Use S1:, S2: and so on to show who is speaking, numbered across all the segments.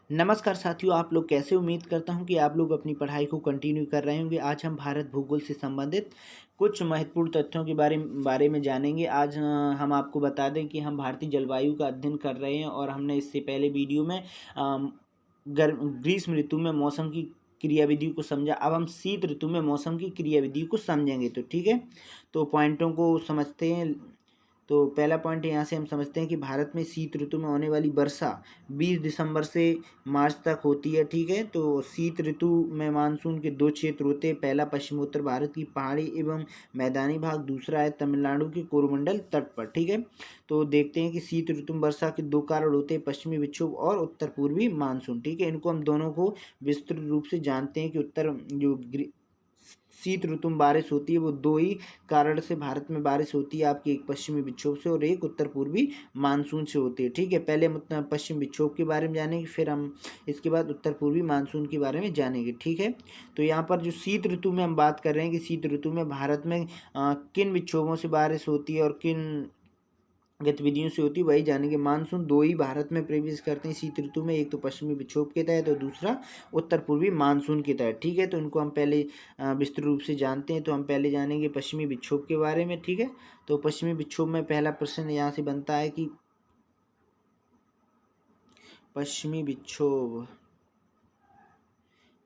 S1: नमस्कार साथियों, आप लोग कैसे? उम्मीद करता हूँ कि आप लोग अपनी पढ़ाई को कंटिन्यू कर रहे होंगे। आज हम भारत भूगोल से संबंधित कुछ महत्वपूर्ण तथ्यों के बारे में जानेंगे। आज हम आपको बता दें कि हम भारतीय जलवायु का अध्ययन कर रहे हैं और हमने इससे पहले वीडियो में ग्रीष्म ऋतु में मौसम की क्रियाविधि को समझा। अब हम शीत ऋतु में मौसम की क्रियाविधि को समझेंगे। तो ठीक है, तो पॉइंटों को समझते हैं। तो पहला पॉइंट यहाँ से हम समझते हैं कि भारत में शीत ऋतु में होने वाली वर्षा 20 दिसंबर से मार्च तक होती है। ठीक है, तो शीत ऋतु में मानसून के दो क्षेत्र होते हैं। पहला पश्चिमोत्तर भारत की पहाड़ी एवं मैदानी भाग, दूसरा है तमिलनाडु के कोरोमंडल तट पर। ठीक है, तो देखते हैं कि शीत ऋतु में वर्षा के दो कारण होते हैं, पश्चिमी विक्षोभ और उत्तर पूर्वी मानसून। ठीक है, इनको हम दोनों को विस्तृत रूप से जानते हैं कि शीत ऋतु में बारिश होती है वो दो ही कारण से भारत में बारिश होती है आपकी, एक पश्चिमी विक्षोभ से और एक उत्तर पूर्वी मानसून से होती है। ठीक है, पहले हम पश्चिम विक्षोभ के बारे में जानेंगे, फिर हम इसके बाद उत्तर पूर्वी मानसून के बारे में जानेंगे। ठीक है, तो यहाँ पर जो शीत ऋतु में हम बात कर रहे हैं कि शीत ऋतु में भारत में किन विक्षोभों से बारिश होती है और किन गतिविधियों से होती है वही जानेंगे। मानसून दो ही भारत में प्रवेश करते हैं शीत ऋतु में, एक तो पश्चिमी विक्षोभ के तहत और दूसरा उत्तर पूर्वी मानसून के तहत। ठीक है, तो इनको हम पहले विस्तृत रूप से जानते हैं। तो हम पहले जानेंगे पश्चिमी विक्षोभ के बारे में। ठीक है, तो पश्चिमी विक्षोभ में पहला प्रश्न यहाँ से बनता है कि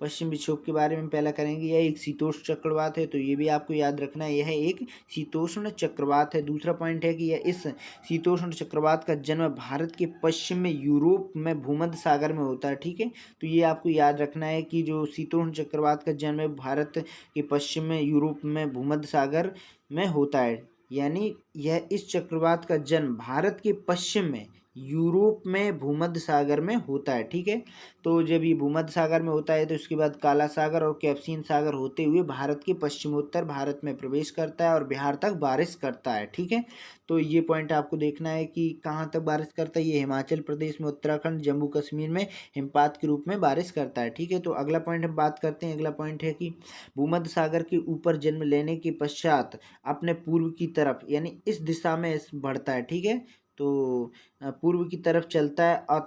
S1: पश्चिम विक्षोभ के बारे में पहला करेंगे। यह एक शीतोष्ण चक्रवात है, तो ये भी आपको याद रखना है, यह एक शीतोष्ण चक्रवात है। दूसरा पॉइंट है कि इस शीतोष्ण चक्रवात का जन्म भारत के पश्चिम में यूरोप में भूमध्य सागर में होता है। ठीक है, तो ये आपको याद रखना है कि जो शीतोष्ण चक्रवात का जन्म है भारत के पश्चिम में यूरोप में भूमध्य सागर में होता है। यानी यह इस चक्रवात का जन्म भारत के पश्चिम में यूरोप में भूमध्य सागर में होता है। ठीक है, तो जब ये भूमध्य सागर में होता है तो इसके बाद काला सागर और कैप्सियन सागर होते हुए भारत के पश्चिमोत्तर भारत में प्रवेश करता है और बिहार तक बारिश करता है। ठीक है, तो ये पॉइंट आपको देखना है कि कहाँ तक बारिश करता है। ये हिमाचल प्रदेश में, उत्तराखंड, जम्मू कश्मीर में हिमपात के रूप में बारिश करता है। ठीक है, तो अगला पॉइंट हम बात करते हैं। अगला पॉइंट है कि भूमध्य सागर के ऊपर जन्म लेने के पश्चात अपने पूर्व की तरफ यानी इस दिशा में बढ़ता है। ठीक है, तो पूर्व की तरफ चलता है और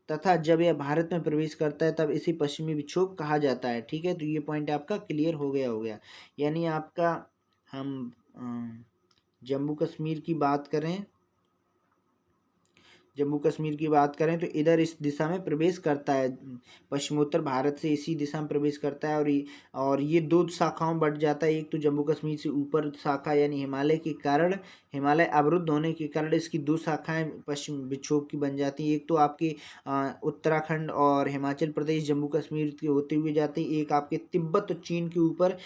S1: तथा जब यह भारत में प्रवेश करता है तब इसे पश्चिमी विक्षोभ कहा जाता है। ठीक है, तो ये पॉइंट आपका क्लियर हो गया। यानी आपका हम जम्मू कश्मीर की बात करें, जम्मू कश्मीर की बात करें तो इधर इस दिशा में प्रवेश करता है, पश्चिमोत्तर भारत से इसी दिशा में प्रवेश करता है और ये दो शाखाओं में बढ़ जाता है। एक तो जम्मू कश्मीर से ऊपर शाखा यानी हिमालय के कारण, हिमालय अवरुद्ध होने के कारण इसकी दो शाखाएं पश्चिम विक्षोभ की बन जाती हैं। एक तो आपके उत्तराखंड और हिमाचल प्रदेश जम्मू कश्मीर के होते हुए जाते हैं, एक आपके तिब्बत और चीन के ऊपर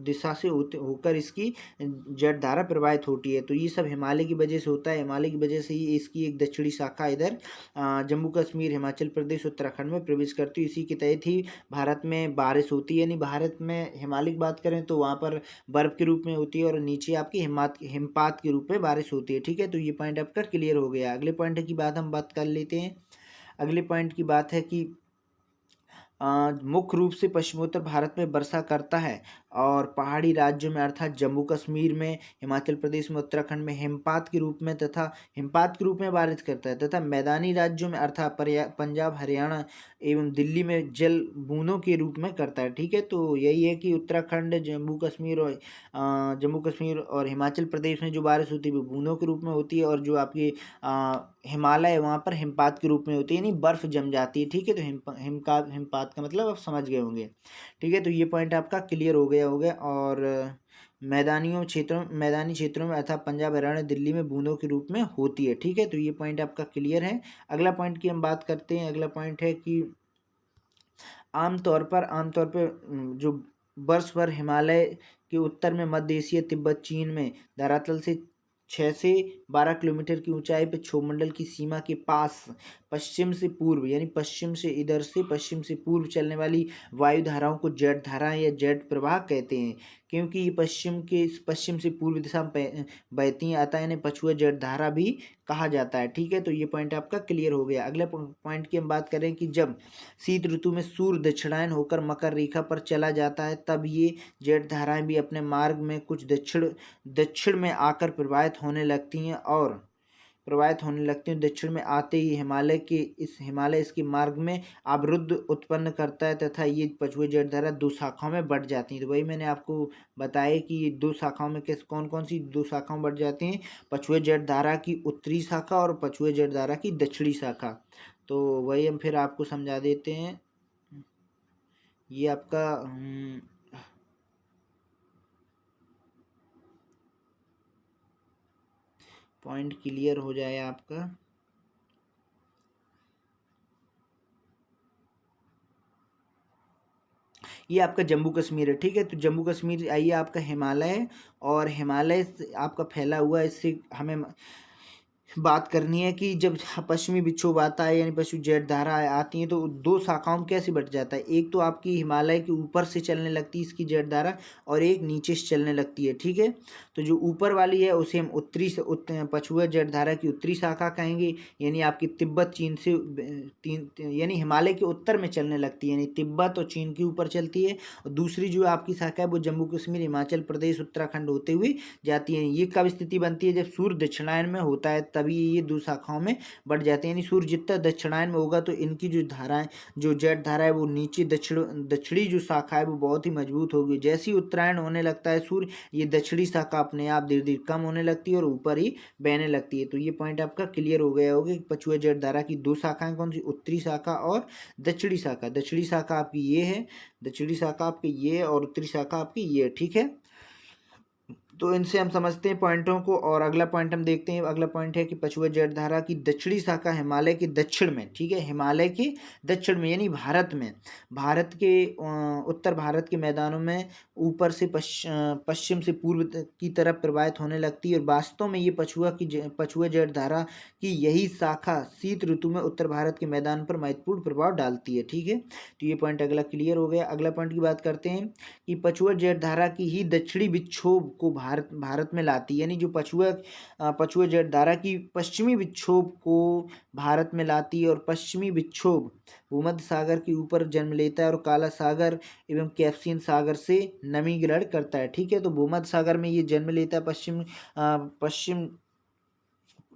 S1: दिशा से होकर इसकी जलधारा प्रवाहित होती है। तो ये सब हिमालय की वजह से होता है, हिमालय की वजह से ही इसकी एक दक्षिणी शाखा इधर जम्मू कश्मीर, हिमाचल प्रदेश, उत्तराखंड में प्रवेश करती है। इसी के तहत ही भारत में बारिश होती है। यानी भारत में हिमालय की बात करें तो वहाँ पर बर्फ के रूप में होती है और नीचे आपकी हिमपात के रूप में बारिश होती है। ठीक है, तो ये पॉइंट आपका क्लियर हो गया। अगले पॉइंट की बात हम बात कर लेते हैं। अगले पॉइंट की बात है कि मुख्य रूप से पश्चिमोत्तर भारत में वर्षा करता है और पहाड़ी राज्यों में अर्थात जम्मू कश्मीर में, हिमाचल प्रदेश में, उत्तराखंड में हिमपात के रूप में बारिश करता है तथा मैदानी राज्यों में अर्थात पंजाब, हरियाणा एवं दिल्ली में जल बूंदों के रूप में करता है। ठीक है, तो यही है कि उत्तराखंड, जम्मू कश्मीर और हिमाचल प्रदेश में जो बारिश होती है वो बूंदों के रूप में होती है और जो आपकी हिमालय वहाँ पर हिमपात के रूप में होती है, यानी बर्फ जम जाती है। ठीक है, तो हिमपात का मतलब आप समझ गए होंगे। ठीक है, तो ये पॉइंट आपका क्लियर हो गया। और मैदानी क्षेत्रों में अर्थात पंजाब, हरियाणा, दिल्ली में बूंदों के रूप में होती है। ठीक है, तो ये पॉइंट आपका क्लियर है। अगला पॉइंट की हम बात करते हैं। अगला पॉइंट है कि आमतौर पर जो वर्ष भर हिमालय के उत्तर में, मध्य एशिया, तिब्बत, चीन में धरातल से 6 से 12 किलोमीटर की ऊंचाई पर क्षोभमंडल की सीमा के पास पश्चिम से पूर्व यानी पश्चिम से पूर्व चलने वाली वायु धाराओं को जेट धाराएं या जेट प्रवाह कहते हैं, क्योंकि ये पश्चिम से पूर्व दिशा में बहती हैं, अतः इन्हें पछुआ जेट धारा भी कहा जाता है। ठीक है, तो ये पॉइंट आपका क्लियर हो गया। अगले पॉइंट की हम बात करें कि जब शीत ऋतु में सूर्य दक्षिणायन होकर मकर रेखा पर चला जाता है तब ये जेट धाराएं भी अपने मार्ग में कुछ दक्षिण में आकर प्रवाहित होने लगती हैं और प्रवाहित होने लगती हैं। दक्षिण में आते ही हिमालय इसके मार्ग में अवरुद्ध उत्पन्न करता है तथा ये पछुए जलधारा दो शाखाओं में बढ़ जाती हैं। तो वही मैंने आपको बताया कि ये दो शाखाओं में किस कौन कौन सी दो शाखाओं में बढ़ जाती हैं, पछुए जलधारा की उत्तरी शाखा और पछुए जलधारा की दक्षिणी शाखा। तो वही हम फिर आपको समझा देते हैं। ये आपका पॉइंट क्लियर हो जाए आपका। ये आपका जम्मू कश्मीर है, ठीक है। तो जम्मू कश्मीर आइए आपका हिमालय है, और हिमालय आपका फैला हुआ है। इससे हमें बात करनी है कि जब पश्चिमी विक्षोभ आता है यानी पश्चिमी जलधारा आती है तो दो शाखाओं में कैसे बट जाता है। एक तो आपकी हिमालय के ऊपर से चलने लगती है इसकी जलधारा, और एक नीचे से चलने लगती है, ठीक है। तो जो ऊपर वाली है उसे हम पछुआ जलधारा की उत्तरी शाखा कहेंगे, यानी आपकी तिब्बत चीन से यानी हिमालय के उत्तर में चलने लगती है, यानी तिब्बत और चीन के ऊपर चलती है। और दूसरी जो आपकी शाखा है वो जम्मू कश्मीर, हिमाचल प्रदेश, उत्तराखंड होते हुए जाती है। ये कब स्थिति बनती है, जब सूर्य दक्षिणायन में होता है तभी ये दो शाखाओं में बढ़ जाते हैं। यानी सूर्य जितना दक्षिणायन में होगा तो इनकी जो धाराएं, जो जेट धारा है वो नीचे दक्षिणी जो शाखा है वो बहुत ही मजबूत होगी। जैसे ही उत्तरायण होने लगता है सूर्य, ये दक्षिणी शाखा अपने आप धीरे धीरे कम होने लगती है और ऊपर ही बहने लगती है। तो ये पॉइंट आपका क्लियर हो गया होगा कि पछुआ जेट धारा की दो शाखाएं कौन सी, उत्तरी शाखा और दक्षिणी शाखा। दक्षिणी शाखा आपकी ये है, दक्षिणी शाखा आपकी ये, और उत्तरी शाखा आपकी ये, ठीक है। तो इनसे हम समझते हैं पॉइंटों को, और अगला पॉइंट हम देखते हैं। अगला पॉइंट है कि पछुआ जलधारा की दक्षिणी शाखा हिमालय के दक्षिण में, ठीक है, हिमालय के दक्षिण में यानी भारत में, भारत के उत्तर भारत के मैदानों में ऊपर से पश्चिम से पूर्व की तरफ प्रवाहित होने लगती है। और वास्तव में ये पछुआ जलधारा की यही शाखा शीत ऋतु में उत्तर भारत के मैदान पर महत्वपूर्ण प्रभाव डालती है, ठीक है। तो ये पॉइंट अगला क्लियर हो गया। अगला पॉइंट की बात करते हैं कि पछुआ जलधारा की ही दक्षिणी विक्षोभ को भारत में लाती है, यानी जो पछुआ जलधारा की पश्चिमी विक्षोभ को भारत में लाती है। और पश्चिमी विक्षोभ भूमध्य सागर के ऊपर जन्म लेता है और काला सागर एवं कैस्पियन सागर से नमी ग्रहण करता है, ठीक है। तो भूमध्य सागर में ये जन्म लेता है पश्चिम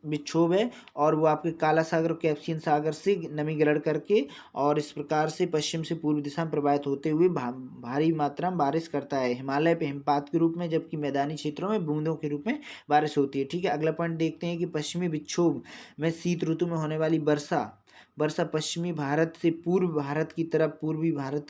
S1: विक्षोभ है, और वो आपके काला सागर और कैस्पियन सागर से नमी ग्रहण करके और इस प्रकार से पश्चिम से पूर्व दिशा में प्रवाहित होते हुए भारी मात्रा में बारिश करता है, हिमालय पे हिमपात के रूप में, जबकि मैदानी क्षेत्रों में बूंदों के रूप में बारिश होती है, ठीक है। अगला पॉइंट देखते हैं कि पश्चिमी विक्षोभ में शीत ऋतु में होने वाली वर्षा पश्चिमी भारत से पूर्वी भारत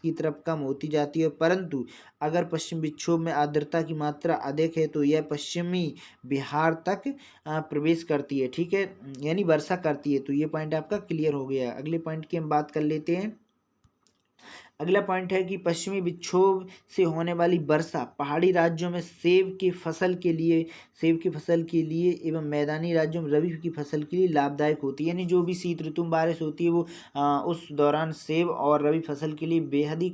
S1: की तरफ कम होती जाती है। परंतु अगर पश्चिम विक्षोभ में आर्द्रता की मात्रा अधिक है तो यह पश्चिमी बिहार तक प्रवेश करती है, ठीक है, यानी वर्षा करती है। तो ये पॉइंट आपका क्लियर हो गया। अगले पॉइंट की हम बात कर लेते हैं। अगला पॉइंट है कि पश्चिमी विक्षोभ से होने वाली वर्षा पहाड़ी राज्यों में सेब की फसल के लिए एवं मैदानी राज्यों में रबी की फसल के लिए लाभदायक होती है। यानी जो भी शीत ऋतु में बारिश होती है वो उस दौरान सेब और रबी फसल के लिए बेहद ही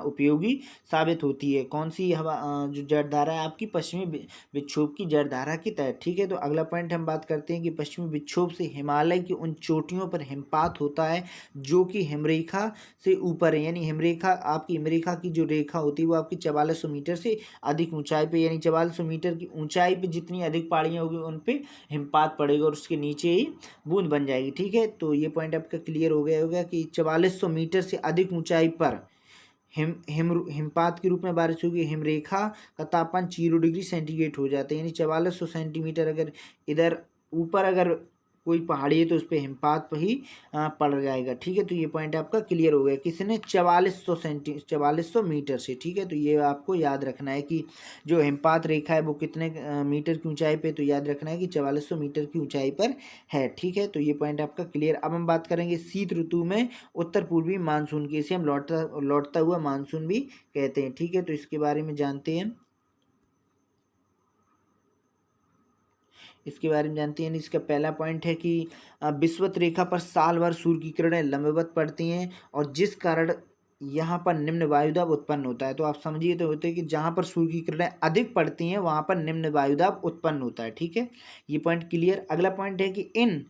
S1: उपयोगी साबित होती है। कौन सी हवा जो जलधारा है आपकी पश्चिमी विक्षोभ की जलधारा के तहत, ठीक है। तो अगला पॉइंट हम बात करते हैं कि पश्चिमी विक्षोभ से हिमालय की उन चोटियों पर हिमपात होता है जो कि हिमरेखा से ऊपर है। यानी आपकी हिमरेखा की जो रेखा होती है वो आपकी 4400 मीटर से अधिक ऊंचाई पे, यानी 4400 मीटर की ऊंचाई पे जितनी अधिक पहाड़ियाँ होगी उन पे हिमपात पड़ेगा और उसके नीचे ही बूंद बन जाएगी, ठीक है। तो ये पॉइंट आपका क्लियर हो गया होगा कि 4400 मीटर से अधिक ऊंचाई पर हिमपात के रूप में बारिश होगी। हिमरेखा का तापमान 0 डिग्री सेंटीग्रेड हो जाता है, यानी 4400 सेंटीमीटर अगर इधर ऊपर अगर कोई पहाड़ी है तो उस पर हिमपात पर ही पड़ जाएगा, ठीक है। तो ये पॉइंट आपका क्लियर हो गया किसने, 4400 मीटर से, ठीक है। तो ये आपको याद रखना है कि जो हिमपात रेखा है वो कितने मीटर की ऊंचाई पे, तो याद रखना है कि 4400 मीटर की ऊंचाई पर है, ठीक है। तो ये पॉइंट आपका क्लियर। अब हम बात करेंगे शीत ऋतु में उत्तर पूर्वी मानसून की, इसे हम लौटता हुआ मानसून भी कहते हैं, ठीक है। तो इसके बारे में जानते हैं इसका पहला पॉइंट है कि विषुवत रेखा पर साल भर सूर्य की किरणें लंबवत पड़ती हैं और जिस कारण यहाँ पर निम्न वायुदाब उत्पन्न होता है। तो आप समझिए तो होते हैं कि जहाँ पर सूर्य की किरणें अधिक पड़ती हैं वहाँ पर निम्न वायुदाब उत्पन्न होता है, ठीक है। ये पॉइंट क्लियर। अगला पॉइंट है कि इन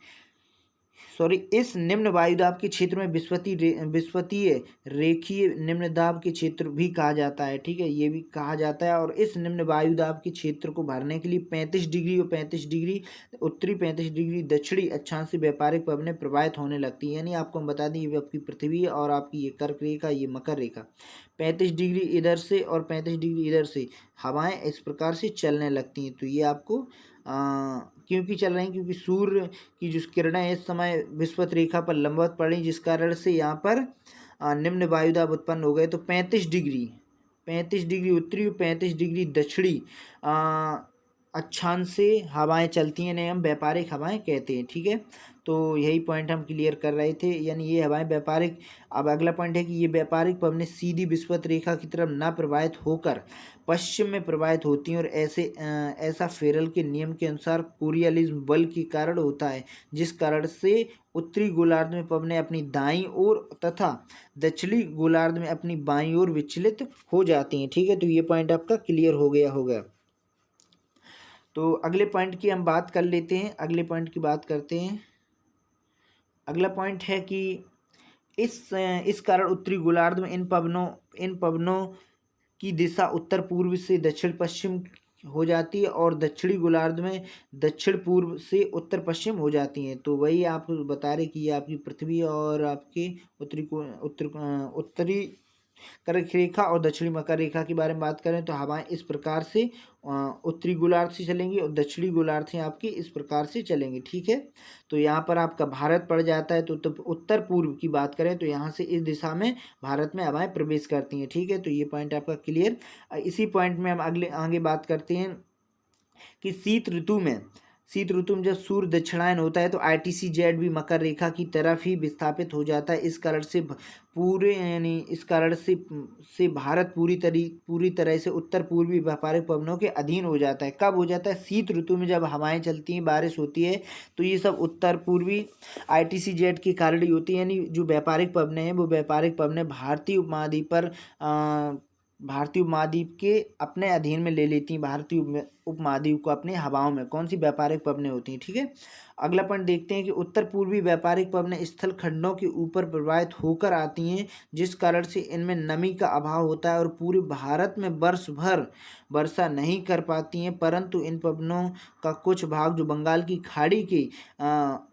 S1: इस निम्न वायुदाब के क्षेत्र में विषुवतीय रेखीय निम्न दाब के क्षेत्र भी कहा जाता है। ठीक है, ये भी कहा जाता है। और इस निम्न वायुदाब के क्षेत्र को भरने के लिए 35 डिग्री और 35 डिग्री उत्तरी, 35 डिग्री दक्षिणी अक्षांश से व्यापारिक पवनें प्रवाहित होने लगती हैं। यानी आपको हम बता दें, ये आपकी पृथ्वी और आपकी ये कर्क रेखा, ये मकर रेखा, 35 डिग्री इधर से और 35 डिग्री इधर से हवाएं इस प्रकार से चलने लगती हैं। तो ये आपको क्योंकि चल रही हैं, क्योंकि सूर्य की जो किरणें इस समय विषुवत रेखा पर लंबवत पड़ी, जिस कारण से यहाँ पर निम्न वायुदाब उत्पन्न हो गए। तो 35 डिग्री उत्तरी और 35 डिग्री दक्षिणी अक्षांश से हवाएं चलती हैं, इन्हें हम व्यापारिक हवाएं कहते हैं। ठीक है, तो यही पॉइंट हम क्लियर कर रहे थे, यानी ये हवाएं व्यापारिक। अब अगला पॉइंट है कि ये व्यापारिक पवनें सीधी विषुवत रेखा की तरफ न प्रवाहित होकर पश्चिम में प्रवाहित होती हैं, और ऐसा फेरल के नियम के अनुसार कोरियालिज्म बल के कारण होता है, जिस कारण से उत्तरी गोलार्ध में पवनें अपनी दाईं ओर तथा दक्षिणी गोलार्ध में अपनी बाईं ओर विचलित हो जाती हैं। ठीक है, तो ये पॉइंट आपका क्लियर हो गया होगा। तो अगले पॉइंट की हम बात कर लेते हैं, अगले पॉइंट की बात करते हैं। अगला पॉइंट है कि इस कारण उत्तरी गोलार्ध में इन पवनों की दिशा उत्तर पूर्व से दक्षिण पश्चिम हो जाती है, और दक्षिणी गोलार्ध में दक्षिण पूर्व से उत्तर पश्चिम हो जाती हैं। तो वही आप बता रहे कि ये आपकी पृथ्वी और आपके उत्तरी कर्क रेखा और दक्षिणी मकर रेखा के बारे में बात करें तो हवाएं इस प्रकार से उत्तरी गोलार्ध से चलेंगी और दक्षिणी गोलार्ध से आपकी इस प्रकार से चलेंगी। ठीक है, तो यहाँ पर आपका भारत पड़ जाता है। तो उत्तर पूर्व की बात करें तो यहाँ से इस दिशा में भारत में हवाएं प्रवेश करती हैं। ठीक है, तो ये पॉइंट आपका क्लियर। इसी पॉइंट में हम आगे बात करते हैं कि शीत ऋतु में जब सूर्य दक्षिणायन होता है तो ITCZ भी मकर रेखा की तरफ ही विस्थापित हो जाता है। इस कारण से भारत पूरी तरह से उत्तर पूर्वी व्यापारिक पवनों के अधीन हो जाता है। कब हो जाता है? शीत ऋतु में जब हवाएं चलती हैं, बारिश होती है, तो ये सब उत्तर पूर्वी ITCZ के कारण ही होती है। यानी जो व्यापारिक पवनें हैं वो व्यापारिक पवनें भारतीय उपमहाद्वीप के अपने अधीन में ले लेती हैं, भारतीय उपमहाद्वीप को अपने हवाओं में। कौन सी व्यापारिक पवनें होती हैं? ठीक है, अगला पॉइंट देखते हैं कि उत्तर पूर्वी व्यापारिक पवनें स्थल खंडों के ऊपर प्रवाहित होकर आती हैं, जिस कारण से इनमें नमी का अभाव होता है और पूरे भारत में वर्ष भर वर्षा नहीं कर पाती हैं। परंतु इन पवनों का कुछ भाग जो बंगाल की खाड़ी के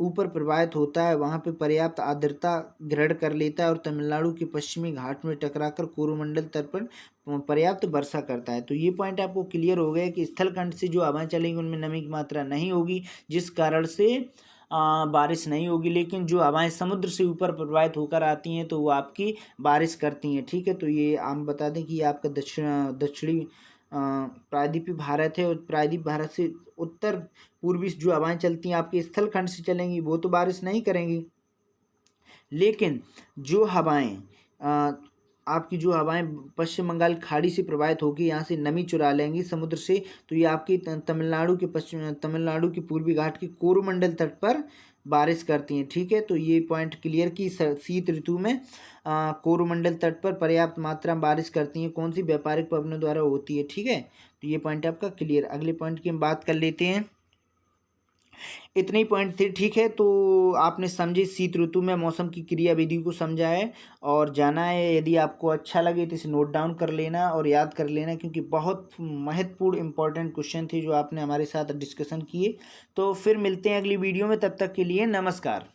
S1: ऊपर प्रवाहित होता है, वहाँ पे पर्याप्त आर्द्रता ग्रहण कर लेता है और तमिलनाडु के पश्चिमी घाट में टकराकर कोरोमंडल तट पर पर्याप्त वर्षा करता है। तो ये पॉइंट आपको क्लियर हो गया कि स्थल खंड से जो हवाएं चलेंगी उनमें नमी की मात्रा नहीं होगी, जिस कारण से बारिश नहीं होगी। लेकिन जो हवाएं समुद्र से ऊपर प्रवाहित होकर आती हैं तो वो आपकी बारिश करती हैं। ठीक है, तो ये हम बता दें कि ये आपका दक्षिणी प्रायद्वीपीय भारत है, और प्रायद्वीप भारत से उत्तर पूर्वी जो हवाएं चलती हैं आपके स्थल खंड से चलेंगी, वो तो बारिश नहीं करेंगी। लेकिन जो हवाएं आपकी जो हवाएं पश्चिम बंगाल खाड़ी से प्रवाहित होगी, यहाँ से नमी चुरा लेंगी समुद्र से, तो ये आपकी तमिलनाडु के पूर्वी घाट के कोरोमंडल तट पर बारिश करती हैं। ठीक है, तो ये पॉइंट क्लियर कि शीत ऋतु में कोरोमंडल तट पर पर्याप्त मात्रा में बारिश करती हैं। कौन सी? व्यापारिक पवनों द्वारा होती है। ठीक है, तो ये पॉइंट आपका क्लियर। अगले पॉइंट की हम बात कर लेते हैं। इतने ही पॉइंट थे। ठीक है, तो आपने समझे शीत ऋतु में मौसम की क्रियाविधि को समझा है और जाना है। यदि आपको अच्छा लगे तो इसे नोट डाउन कर लेना और याद कर लेना, क्योंकि बहुत महत्वपूर्ण इंपॉर्टेंट क्वेश्चन थे जो आपने हमारे साथ डिस्कशन किए। तो फिर मिलते हैं अगली वीडियो में, तब तक के लिए नमस्कार।